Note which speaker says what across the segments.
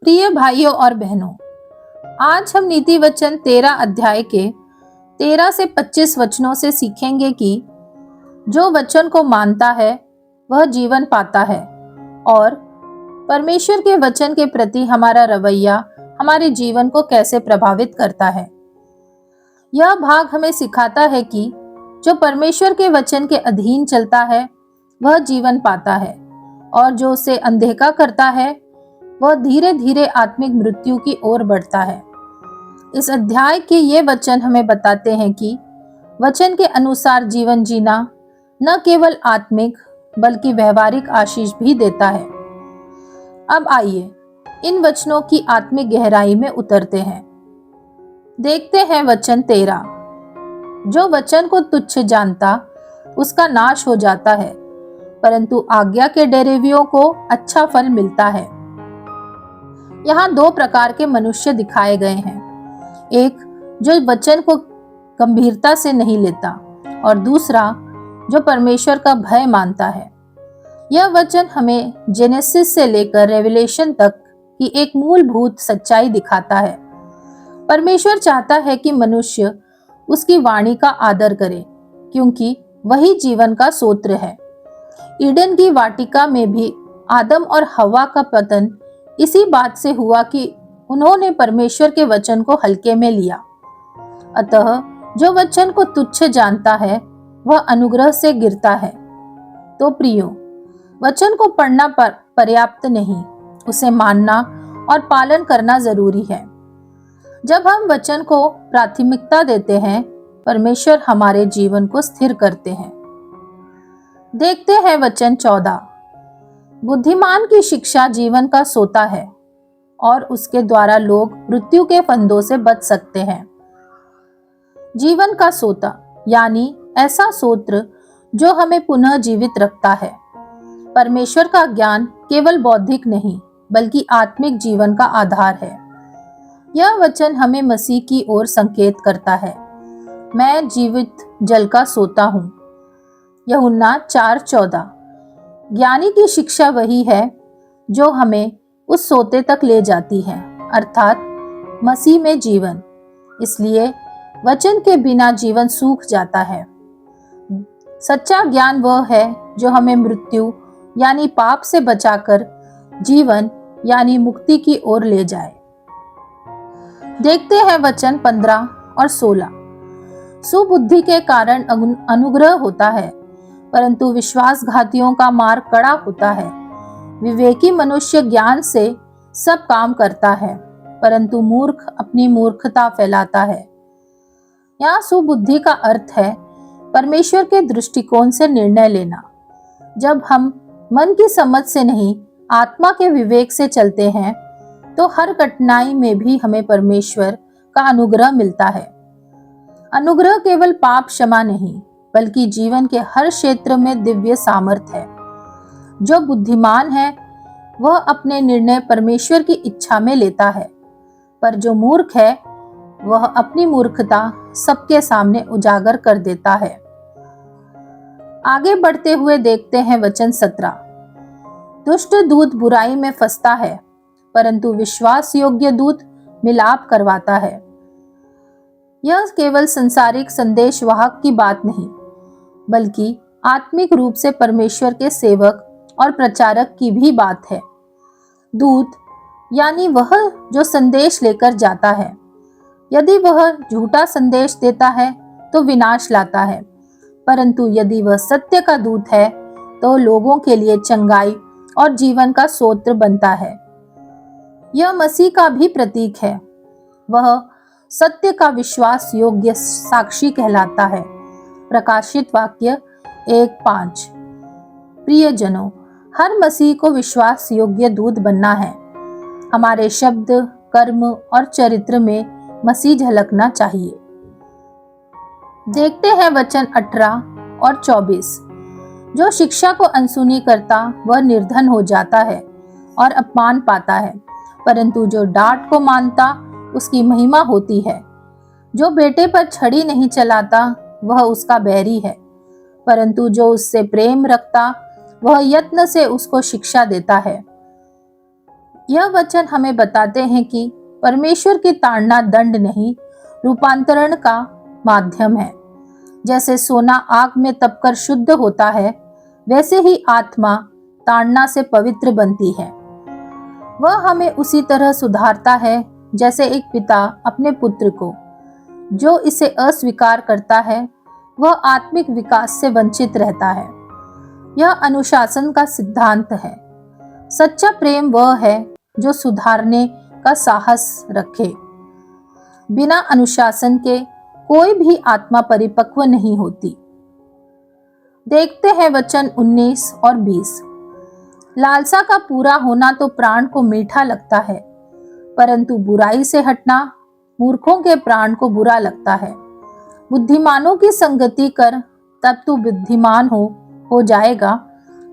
Speaker 1: प्रिय भाइयों और बहनों, आज हम नीति वचन 13 अध्याय के 13 से 25 वचनों से सीखेंगे कि जो वचन को मानता है वह जीवन पाता है और परमेश्वर के वचन के प्रति हमारा रवैया हमारे जीवन को कैसे प्रभावित करता है। यह भाग हमें सिखाता है कि जो परमेश्वर के वचन के अधीन चलता है वह जीवन पाता है और जो उसे अनदेखा करता है वह धीरे धीरे आत्मिक मृत्यु की ओर बढ़ता है। इस अध्याय के ये वचन हमें बताते हैं कि वचन के अनुसार जीवन जीना न केवल आत्मिक बल्कि व्यवहारिक आशीष भी देता है। अब आइए इन वचनों की आत्मिक गहराई में उतरते हैं। देखते हैं वचन 13। जो वचन को तुच्छ जानता उसका नाश हो जाता है, परंतु आज्ञा के डरेवियों को अच्छा फल मिलता है। यहाँ दो प्रकार के मनुष्य दिखाए गए हैं, एक जो वचन को गंभीरता से नहीं लेता और दूसरा जो परमेश्वर का भय मानता है। यह वचन हमें जेनेसिस से लेकर रेवलेशन तक की एक मूलभूत सच्चाई दिखाता है। परमेश्वर चाहता है कि मनुष्य उसकी वाणी का आदर करे, क्योंकि वही जीवन का स्रोत है। ईडन की वाटिका में भी आदम और हवा का पतन इसी बात से हुआ कि उन्होंने परमेश्वर के वचन को हल्के में लिया। अतः जो वचन को तुच्छ जानता है वह अनुग्रह से गिरता है। तो प्रियो, वचन को पढ़ना पर्याप्त नहीं, उसे मानना और पालन करना जरूरी है। जब हम वचन को प्राथमिकता देते हैं, परमेश्वर हमारे जीवन को स्थिर करते हैं। देखते हैं वचन 14। बुद्धिमान की शिक्षा जीवन का सोता है और उसके द्वारा लोग मृत्यु के फंदों से बच सकते हैं। जीवन का सोता यानी ऐसा सोत्र जो हमें पुनः जीवित रखता है। परमेश्वर का ज्ञान केवल बौद्धिक नहीं बल्कि आत्मिक जीवन का आधार है। यह वचन हमें मसीह की ओर संकेत करता है। मैं जीवित जल का सोता हूँ, यूहन्ना 4:14। ज्ञानी की शिक्षा वही है जो हमें उस सोते तक ले जाती है, अर्थात मसीह में जीवन। इसलिए वचन के बिना जीवन सूख जाता है। सच्चा ज्ञान वह है जो हमें मृत्यु यानी पाप से बचाकर जीवन यानी मुक्ति की ओर ले जाए। देखते हैं वचन 15 और 16। सुबुद्धि के कारण अनुग्रह होता है, परंतु विश्वासघातियों का मार्ग कड़ा होता है। विवेकी मनुष्य ज्ञान से सब काम करता है, परंतु मूर्ख अपनी मूर्खता फैलाता है। यहाँ सुबुद्धि का अर्थ है परमेश्वर के दृष्टिकोण से निर्णय लेना। जब हम मन की समझ से नहीं, आत्मा के विवेक से चलते हैं, तो हर कठिनाई में भी हमें परमेश्वर का अनुग्रह मिलता है। अनुग्रह केवल पाप क्षमा नहीं बल्कि जीवन के हर क्षेत्र में दिव्य सामर्थ्य है। जो बुद्धिमान है वह अपने निर्णय परमेश्वर की इच्छा में लेता है, पर जो मूर्ख है वह अपनी मूर्खता सबके सामने उजागर कर देता है। आगे बढ़ते हुए देखते हैं वचन 17। दुष्ट दूत बुराई में फंसता है, परंतु विश्वास योग्य दूत मिलाप करवाता है। यह केवल संसारिक संदेशवाहक की बात नहीं बल्कि आत्मिक रूप से परमेश्वर के सेवक और प्रचारक की भी बात है। दूत यानी वह जो संदेश लेकर जाता है। यदि वह झूठा संदेश देता है तो विनाश लाता है, परंतु यदि वह सत्य का दूत है तो लोगों के लिए चंगाई और जीवन का स्रोत बनता है। यह मसीह का भी प्रतीक है। वह सत्य का विश्वास योग्य साक्षी कहलाता है। प्रकाशित वाक्य 1:5। प्रियजनों, हर मसीह को विश्वास योग्य दूत बनना है। हमारे शब्द, कर्म और चरित्र में मसीह झलकना चाहिए। देखते हैं वचन 18 और 24। जो शिक्षा को अनसुनी करता वह निर्धन हो जाता है और अपमान पाता है, परंतु जो डांट को मानता उसकी महिमा होती है। जो बेटे पर छड़ी नहीं चलाता वह उसका बैरी है, परंतु जो उससे प्रेम रखता वह यत्न से उसको शिक्षा देता है। यह वचन हमें बताते हैं कि परमेश्वर की ताड़ना दंड नहीं, रूपांतरण का माध्यम है। जैसे सोना आग में तपकर शुद्ध होता है, वैसे ही आत्मा ताड़ना से पवित्र बनती है। वह हमें उसी तरह सुधारता है जैसे एक पिता अपने पुत्र को। जो इसे अस्वीकार करता है वह आत्मिक विकास से वंचित रहता है। यह अनुशासन का सिद्धांत है। सच्चा प्रेम वह है जो सुधारने का साहस रखे। बिना अनुशासन के कोई भी आत्मा परिपक्व नहीं होती। देखते हैं वचन 19 और 20। लालसा का पूरा होना तो प्राण को मीठा लगता है, परंतु बुराई से हटना मूर्खों के प्राण को बुरा लगता है। बुद्धिमानों की संगति कर, तब तू बुद्धिमान हो जाएगा,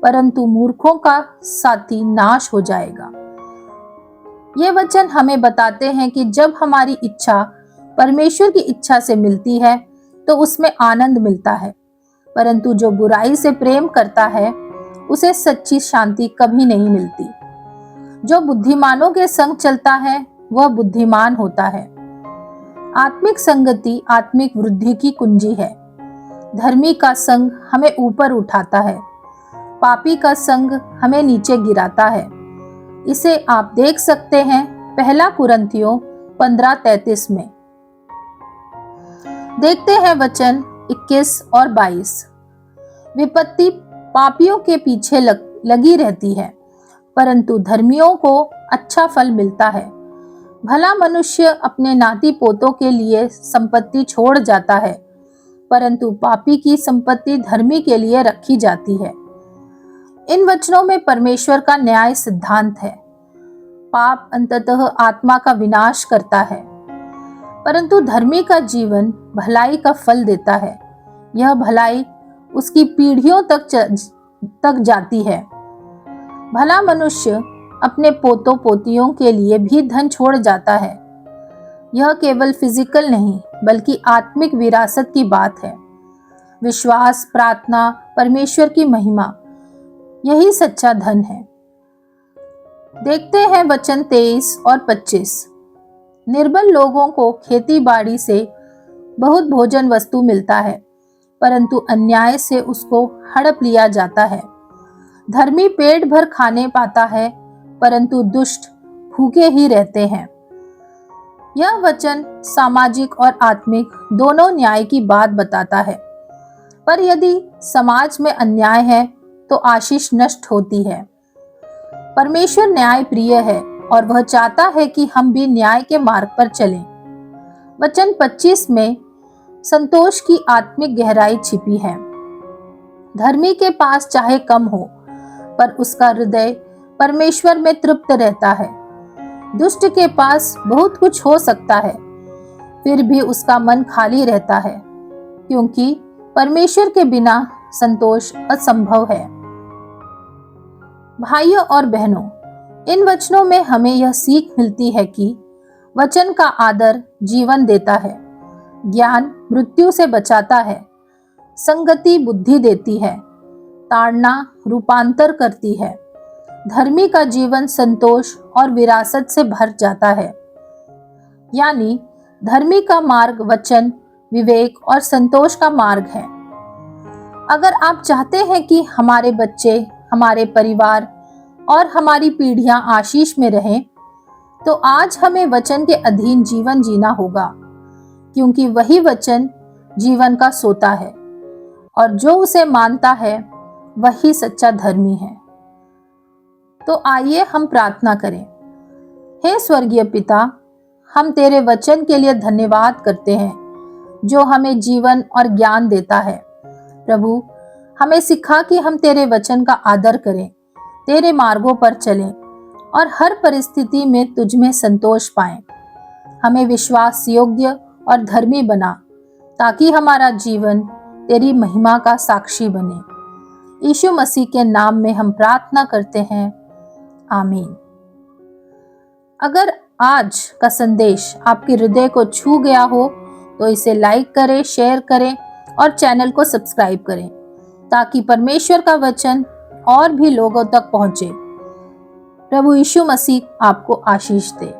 Speaker 1: परंतु मूर्खों का साथी नाश हो जाएगा। ये वचन हमें बताते हैं कि जब हमारी इच्छा परमेश्वर की इच्छा से मिलती है तो उसमें आनंद मिलता है, परंतु जो बुराई से प्रेम करता है उसे सच्ची शांति कभी नहीं मिलती। जो बुद्धिमानों के संग चलता है वह बुद्धिमान होता है। आत्मिक संगति आत्मिक वृद्धि की कुंजी है। धर्मी का संग हमें ऊपर उठाता है, पापी का संग हमें नीचे गिराता है। इसे आप देख सकते हैं 1 कुरिन्थियों 15:33 में। देखते हैं वचन 21 और 22। विपत्ति पापियों के पीछे लगी रहती है, परंतु धर्मियों को अच्छा फल मिलता है। भला मनुष्य अपने नाती पोतों के लिए संपत्ति छोड़ जाता है, परंतु पापी की संपत्ति धर्मी के लिए रखी जाती है। इन वचनों में परमेश्वर का न्याय सिद्धांत है। पाप अंततः आत्मा का विनाश करता है, परंतु धर्मी का जीवन भलाई का फल देता है। यह भलाई उसकी पीढ़ियों तक जाती है। भला मनुष्य अपने पोतों पोतियों के लिए भी धन छोड़ जाता है। यह केवल फिजिकल नहीं बल्कि आत्मिक विरासत की बात है। विश्वास, प्रार्थना, परमेश्वर की महिमा, यही सच्चा धन है। देखते हैं वचन 23 और 25। निर्बल लोगों को खेती बाड़ी से बहुत भोजन वस्तु मिलता है, परंतु अन्याय से उसको हड़प लिया जाता है। धर्मी पेट भर खाने पाता है, परंतु दुष्ट भूखे ही रहते हैं। यह वचन सामाजिक और आत्मिक दोनों न्याय की बात बताता है। पर यदि समाज में अन्याय है तो आशीष नष्ट होती है। परमेश्वर न्याय प्रिय है और वह चाहता है कि हम भी न्याय के मार्ग पर चलें। वचन 25 में संतोष की आत्मिक गहराई छिपी है। धर्मी के पास चाहे कम हो, पर उसका हृदय परमेश्वर में तृप्त रहता है। दुष्ट के पास बहुत कुछ हो सकता है, फिर भी उसका मन खाली रहता है, क्योंकि परमेश्वर के बिना संतोष असंभव है। भाइयों और बहनों, इन वचनों में हमें यह सीख मिलती है कि वचन का आदर जीवन देता है, ज्ञान मृत्यु से बचाता है, संगति बुद्धि देती है, ताड़ना रूपांतर करती है। धर्मी का जीवन संतोष और विरासत से भर जाता है। यानी धर्मी का मार्ग वचन, विवेक और संतोष का मार्ग है। अगर आप चाहते हैं कि हमारे बच्चे, हमारे परिवार और हमारी पीढ़ियां आशीष में रहें, तो आज हमें वचन के अधीन जीवन जीना होगा, क्योंकि वही वचन जीवन का सोता है और जो उसे मानता है वही सच्चा धर्मी है। तो आइए हम प्रार्थना करें। हे स्वर्गीय पिता, हम तेरे वचन के लिए धन्यवाद करते हैं जो हमें जीवन और ज्ञान देता है। प्रभु, हमें सिखा कि हम तेरे वचन का आदर करें, तेरे मार्गों पर चलें और हर परिस्थिति में तुझ में संतोष पाएं। हमें विश्वास योग्य और धर्मी बना, ताकि हमारा जीवन तेरी महिमा का साक्षी बने। यीशु मसीह के नाम में हम प्रार्थना करते हैं, आमीन। अगर आज का संदेश आपके हृदय को छू गया हो तो इसे लाइक करें, शेयर करें और चैनल को सब्सक्राइब करें, ताकि परमेश्वर का वचन और भी लोगों तक पहुंचे। प्रभु यीशु मसीह आपको आशीष दे।